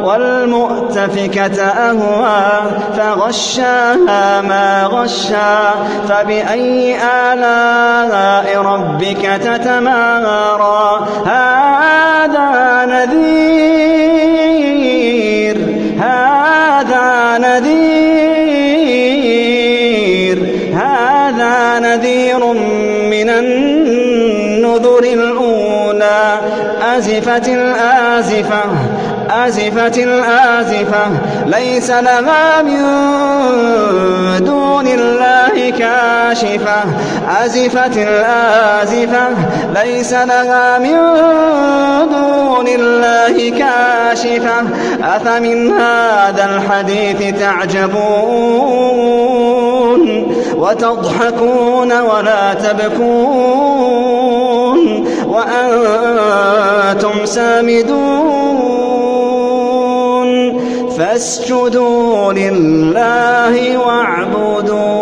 والمؤتفكة أهوى فغشاها ما غشا فبأي آلاء ربك تتمارى هذا نذير من النذر الأولى أزفت الآزفة ليس لها من دون الله كاشفة أزفت الآزفة ليس لها من دون الله كاشفة أفمن هذا الحديث تعجبون وتضحكون ولا تبكون وأنتم سامدون فاسجدوا لله واعبدوا